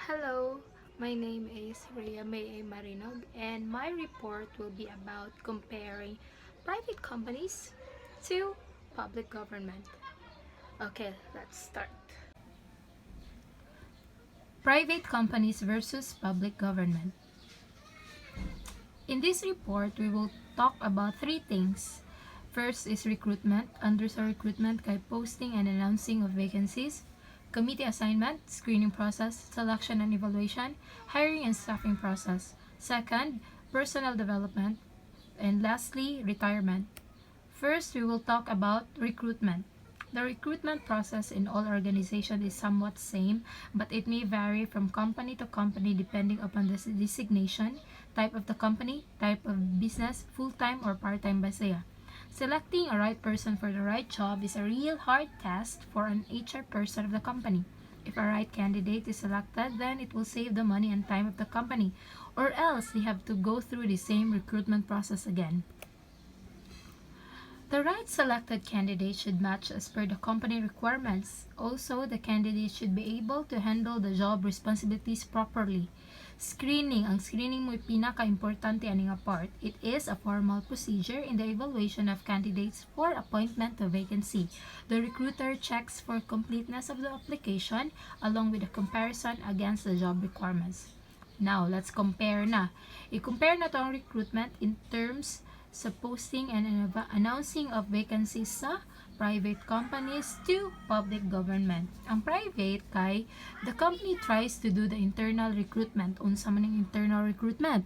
Hello, my name is Rhea May Marinog, and my report will be about comparing private companies to public government. Okay, let's start. Private companies versus public government. In this report, we will talk about three things. First is recruitment. Under sa recruitment kay posting and announcing of vacancies, committee assignment, screening process, selection and evaluation, hiring and staffing process. Second, personal development. And lastly, retirement. First, we will talk about recruitment. The recruitment process in all organizations is somewhat same, but it may vary from company to company depending upon the designation, type of the company, type of business, full-time or part-time ba siya. Selecting a right person for the right job is a real hard task for an HR person of the company. If a right candidate is selected, then it will save the money and time of the company, or else they have to go through the same recruitment process again. The right selected candidate should match as per the company requirements. Also, the candidate should be able to handle the job responsibilities properly. Screening. Ang screening mo pinaka-importante ani nga part. It is a formal procedure in the evaluation of candidates for appointment to vacancy. The recruiter checks for completeness of the application along with a comparison against the job requirements. Now, let's compare na. I-compare na to ang recruitment in terms sa posting and announcing of vacancies sa private companies to public government. Ang private kay the company tries to do the internal recruitment. Unsa man ang internal recruitment?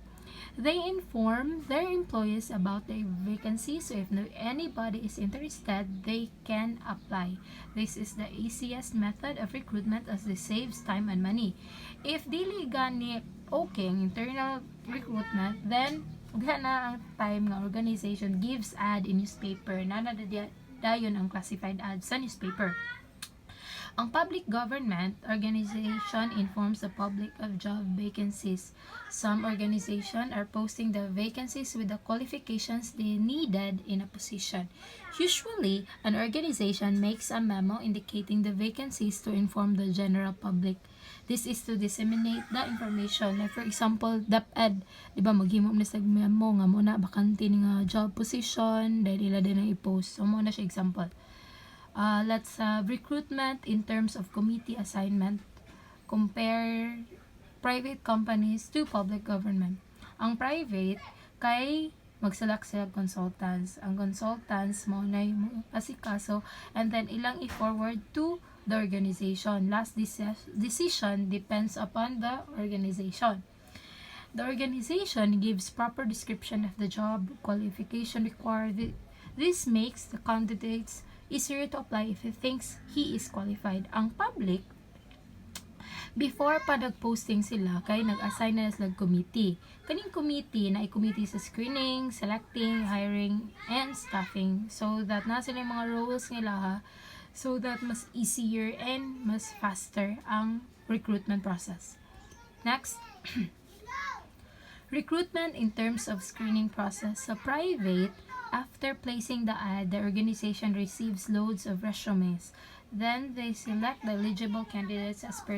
They inform their employees about the vacancies, so if anybody is interested, they can apply. This is the easiest method of recruitment as it saves time and money. If dili gani okay ang internal recruitment, then na ang time nga organization gives ad in newspaper na dayon ang classified ad sa newspaper. Ang public government organization informs the public of job vacancies. Some organizations are posting the vacancies with the qualifications they needed in a position. Usually, an organization makes a memo indicating the vacancies to inform the general public. This is to disseminate the information. Like for example, DepEd, di ba maghimo na sa memo nga mo na bakante nga job position, dahil ila din ang i-post. So, mo na siya example. Let's have recruitment in terms of committee assignment. Compare private companies to public government. Ang private, kay magselect sila consultants. Ang consultants mo na asikaso and then ilang i-forward to the organization. Last decision depends upon the organization. The organization gives proper description of the job qualification required. This makes the candidates easier to apply if he thinks he is qualified. Ang public, before pa nag-posting sila, kay nag-assign na sila committee. Kaning committee na i-committee sa screening, selecting, hiring, and staffing. So that na sila yung mga roles nila ha. So that mas easier and mas faster ang recruitment process. Next. Recruitment in terms of screening process. Sa private, after placing the ad, the organization receives loads of resumes. Then, they select the eligible candidates as per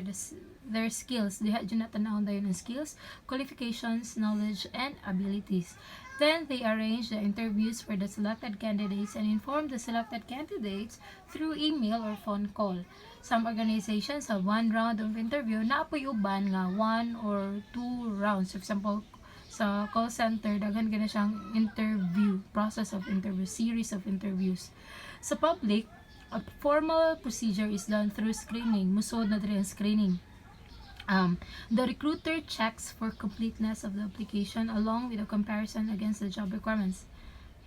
their skills. Diha dyan natanahon tayo ng skills, qualifications, knowledge, and abilities. Then, they arrange the interviews for the selected candidates and inform the selected candidates through email or phone call. Some organizations have one round of interview, naapoy uban nga 1 or 2 rounds. For example, sa call center, daghan gina siyang interview, process of interview, series of interviews. Sa public, a formal procedure is done through screening. Musod na diri ang screening. The recruiter checks for completeness of the application along with a comparison against the job requirements.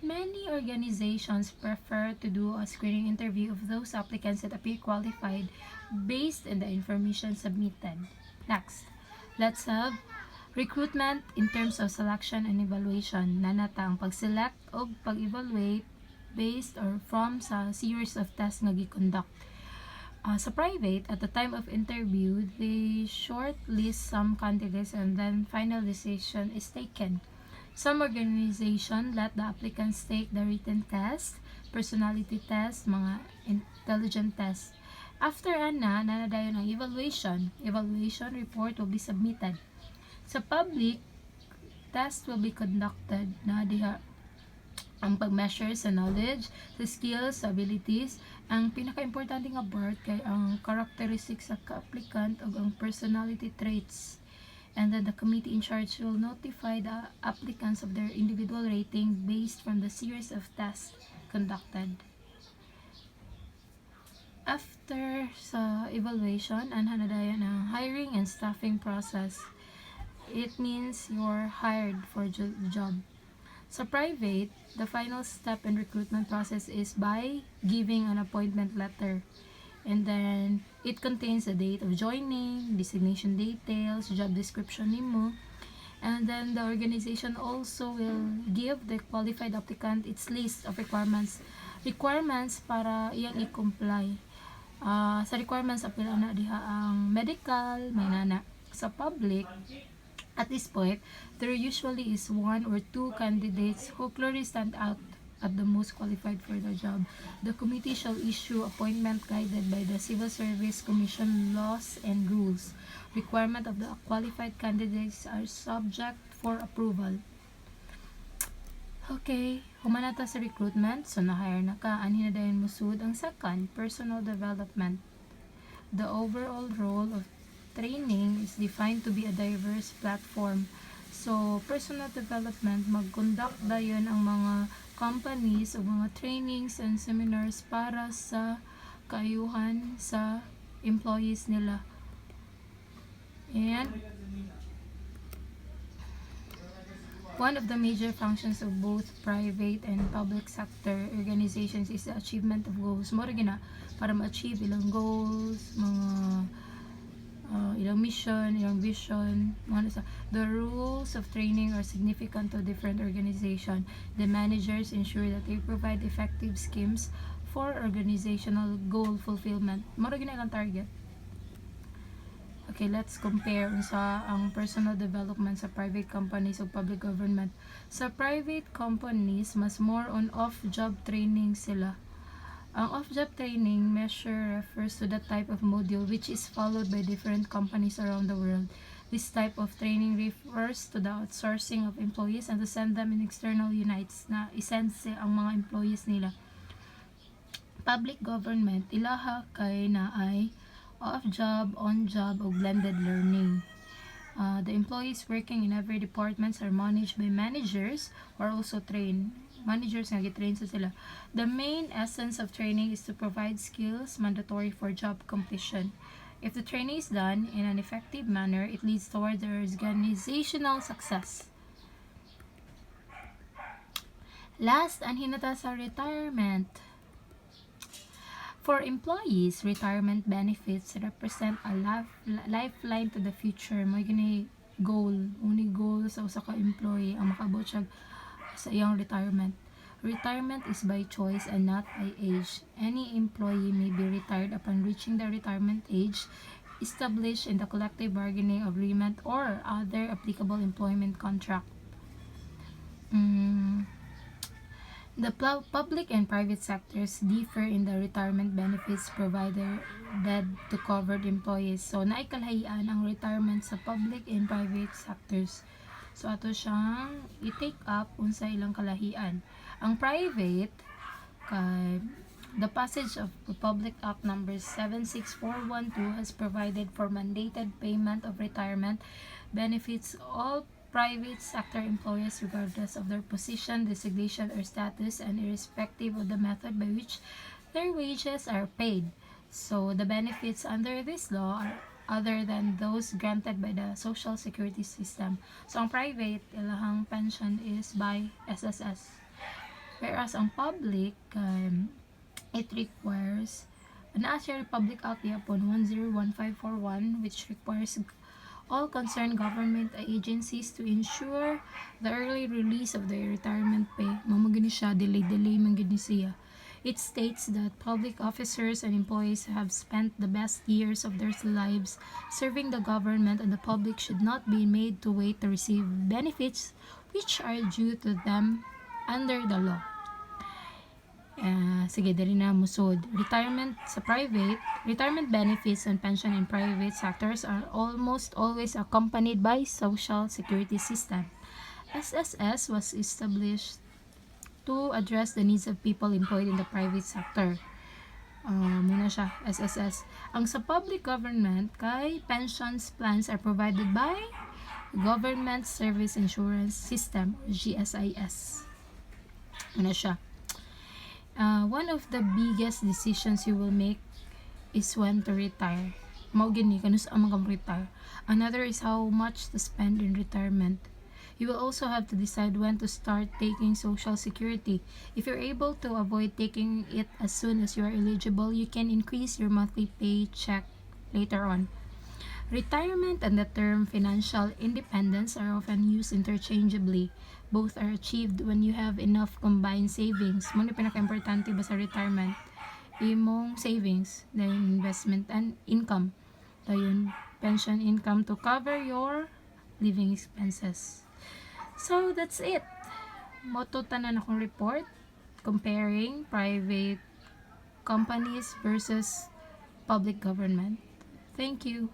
Many organizations prefer to do a screening interview of those applicants that appear qualified based on the information submitted. Next, let's have recruitment in terms of selection and evaluation. Nanata ang pag-select o pag-evaluate based or from sa series of tests nga gi-conduct. Sa private, at the time of interview, they shortlist some candidates and then final decision is taken. Some organization let the applicants take the written test, personality test, mga intelligent test. After nanadayon ang evaluation. Evaluation report will be submitted. Sa public, test will be conducted na diha ang pag-measure sa knowledge, sa skills, sa abilities. Ang pinaka-importante nga part kay ang characteristics sa ka-applicant o ang personality traits. And then the committee in charge will notify the applicants of their individual rating based from the series of tests conducted. After sa evaluation, ang hanadayan ang hiring and staffing process. It means you're hired for the job. Sa private, the final step in recruitment process is by giving an appointment letter. And then, it contains the date of joining, designation details, job description nimo. And then, the organization also will give the qualified applicant its list of requirements. Requirements para iyang i-comply. Sa requirements, apil na diha ang medical, may nana. Sa public, at this point, there usually is one or two candidates who clearly stand out as the most qualified for the job. The committee shall issue appointment guided by the Civil Service Commission laws and rules. Requirement of the qualified candidates are subject for approval. Okay, humana ta sa recruitment. So, na-hire na ka. Anhin na dayon musud. Ang second, personal development. The overall role of training is defined to be a diverse platform. So, personal development, mag-conduct dayon ang mga companies o mga trainings and seminars para sa kaayuhan sa employees nila. And one of the major functions of both private and public sector organizations is the achievement of goals. Mora gina para ma-achieve ilang goals, mga ilang mission, ilang vision. The rules of training are significant to different organizations. The managers ensure that they provide effective schemes for organizational goal fulfillment. Mora gina ilang target. Okay, let's compare sa ang personal development sa private companies o public government. Sa private companies, mas more on off-job training sila. Ang off-job training measure refers to the type of module which is followed by different companies around the world. This type of training refers to the outsourcing of employees and to send them in external units na isense ang mga employees nila. Public government, ilaha kay na ay off-job, on-job, o blended learning. The employees working in every departments are managed by managers who are also trained. Managers nga gitrain sa sila. The main essence of training is to provide skills mandatory for job completion. If the training is done in an effective manner, it leads towards organizational success. Last, anhinata sa retirement. For employees, retirement benefits represent a lifeline to the future. May gini goal, goal sa usa ka employee ang makabot siya sa iyang retirement. Retirement is by choice and not by age. Any employee may be retired upon reaching the retirement age established in the collective bargaining agreement or other applicable employment contract. The public and private sectors differ in the retirement benefits provided to covered employees. So, naikalahian ang retirement sa public and private sectors. So, ato siyang i-take up unsa ilang kalahian. Ang private, the passage of Republic Act number 76412 has provided for mandated payment of retirement benefits all private sector employees regardless of their position, designation, or status and irrespective of the method by which their wages are paid. So, the benefits under this law are other than those granted by the Social Security System. So, ang private, ilahang pension is by SSS. Whereas, ang public, it requires an Asia Republic Act upon 101541 which requires all concerned government agencies to ensure the early release of their retirement pay. Mamagani siya, delay man gani siya. It states that public officers and employees have spent the best years of their lives serving the government, and the public should not be made to wait to receive benefits which are due to them under the law. Sige, dali na musod. Retirement benefits and pension in private sectors are almost always accompanied by social security system. SSS was established to address the needs of people employed in the private sector. Muna siya, SSS. Ang sa public government, kay pensions plans are provided by Government Service Insurance System, GSIS. Muna siya. One of the biggest decisions you will make is when to retire. Mao gini kanus ang retire. Another is how much to spend in retirement. You will also have to decide when to start taking Social Security. If you're able to avoid taking it as soon as you are eligible, you can increase your monthly paycheck later on. Retirement and the term financial independence are often used interchangeably. Both are achieved when you have enough combined savings. Muna pinaka-importante ba sa retirement? Imong savings, then investment and income. Ayun, pension income to cover your living expenses. So, that's it. Moto tanan akong report comparing private companies versus public government. Thank you.